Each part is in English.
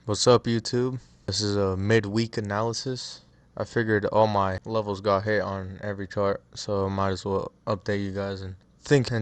What's up, YouTube? This is a midweek analysis. I figured all my levels got hit on every chart, so I might as well update you guys and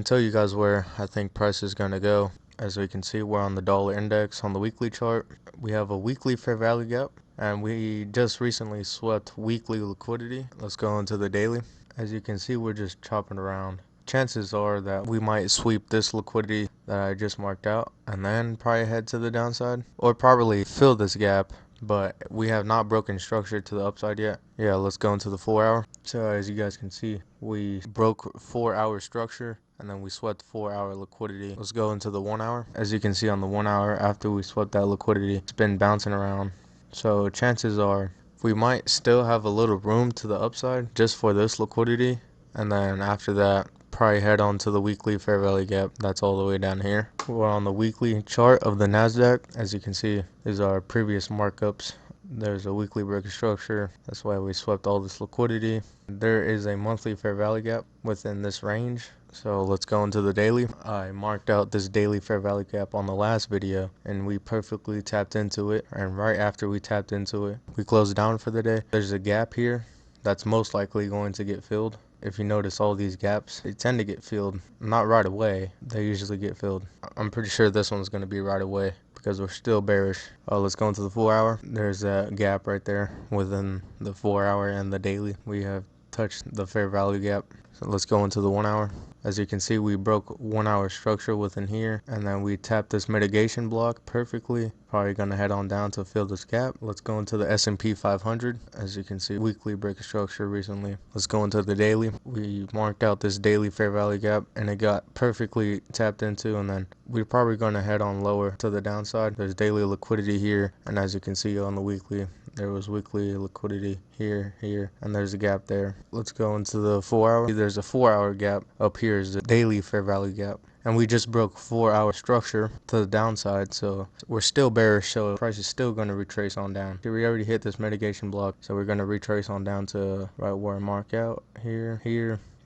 tell you guys where I think price is gonna go. As we can see, we're on the dollar index on the weekly chart. We have a weekly fair value gap, and we just recently swept weekly liquidity. Let's go into the daily. As you can see, we're just chopping around. Chances are that we might sweep this liquidity that I just marked out and then probably head to the downside, or probably fill this gap, but we have not broken structure to the upside yet. Yeah, let's go into the 4 hour. So as you guys can see, we broke 4 hour structure and then we swept 4 hour liquidity. Let's go into the 1 hour. As you can see on the 1 hour, after we swept that liquidity, it's been bouncing around. So chances are we might still have a little room to the upside just for this liquidity, and then after that probably head on to the weekly fair value gap. That's all the way down here. We're on the weekly chart of the NASDAQ. As you can see, these are our previous markups. There's a weekly break of structure. That's why we swept all this liquidity. There is a monthly fair value gap within this range. So let's go into the daily. I marked out this daily fair value gap on the last video and we perfectly tapped into it. And right after we tapped into it, we closed down for the day. There's a gap here that's most likely going to get filled. If you notice, all these gaps, they tend to get filled. Not right away, they usually get filled. I'm pretty sure this one's going to be right away because we're still bearish. Let's go into the 4 hour. There's a gap right there within the 4 hour and the daily. We have touched the fair value gap. So let's go into the 1 hour. As you can see, we broke 1 hour structure within here, and then we tapped this mitigation block perfectly. Probably gonna head on down to fill this gap. Let's go into the S&P 500. As you can see, weekly break of structure recently. Let's go into the daily. We marked out this daily fair value gap, and it got perfectly tapped into, and then we're probably gonna head on lower to the downside. There's daily liquidity here, and as you can see on the weekly, there was weekly liquidity here, and there's a gap there. Let's go into the 4 hour. There's a 4 hour gap. Up here is the daily fair value gap. And we just broke 4 hour structure to the downside, so we're still bearish, so the price is still going to retrace on down. Here we already hit this mitigation block, so we're going to retrace on down to right where I mark out, here,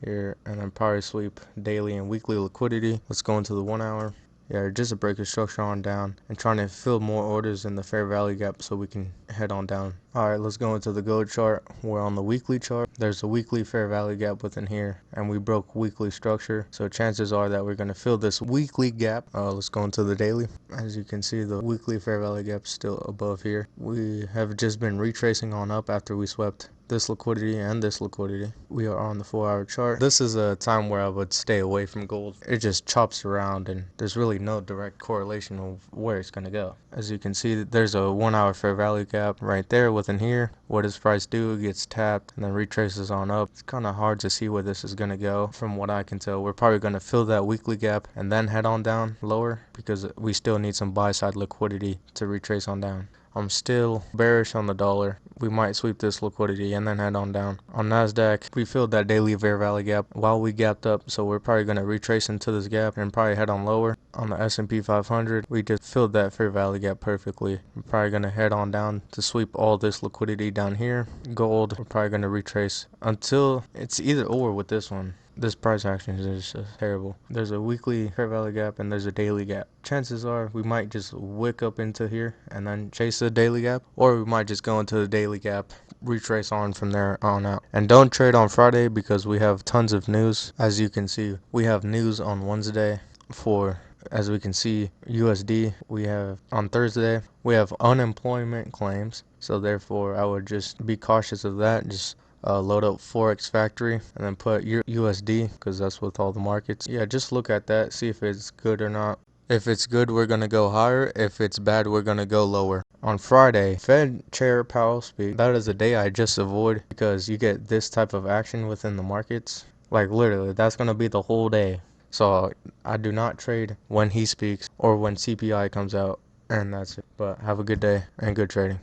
and then probably sweep daily and weekly liquidity. Let's go into the 1 hour. Yeah, just a break of structure on down and trying to fill more orders in the fair value gap so we can head on down. Alright, let's go into the gold chart. We're on the weekly chart. There's a weekly fair value gap within here, and we broke weekly structure, so chances are that we're going to fill this weekly gap. Let's go into the daily. As you can see, the weekly fair value gap is still above here. We have just been retracing on up after we swept this liquidity and this liquidity. We are on the 4 hour chart. This is a time where I would stay away from gold. It just chops around and there's really no direct correlation of where it's going to go. As you can see, there's a 1 hour fair value gap right there within here. What does price do? It gets tapped and then retraces on up. It's kind of hard to see where this is going to go. From what I can tell, we're probably going to fill that weekly gap and then head on down lower because we still need some buy side liquidity to retrace on down. I'm still bearish on the dollar. We might sweep this liquidity and then head on down. On NASDAQ, we filled that daily fair value gap while we gapped up, so we're probably going to retrace into this gap and probably head on lower. On the S&P 500, we just filled that fair value gap perfectly. We're probably going to head on down to sweep all this liquidity down here. Gold, we're probably going to retrace until it's either or with this one. This price action is just terrible. There's a weekly fair value gap and there's a daily gap. Chances are we might just wick up into here and then chase the daily gap, or we might just go into the daily gap, retrace on from there on out. And don't trade on Friday because we have tons of news. As you can see, we have news on Wednesday for, as we can see, USD. We have on Thursday, we have unemployment claims. So therefore I would just be cautious of that. Just load up Forex Factory and then put your USD because that's with all the markets. Yeah, just look at that, see if it's good or not. If it's good, we're going to go higher. If it's bad, we're going to go lower. On Friday, Fed Chair Powell speak. That is a day I just avoid because you get this type of action within the markets. Like literally, that's going to be the whole day. So I do not trade when he speaks or when CPI comes out, and that's it. But have a good day and good trading.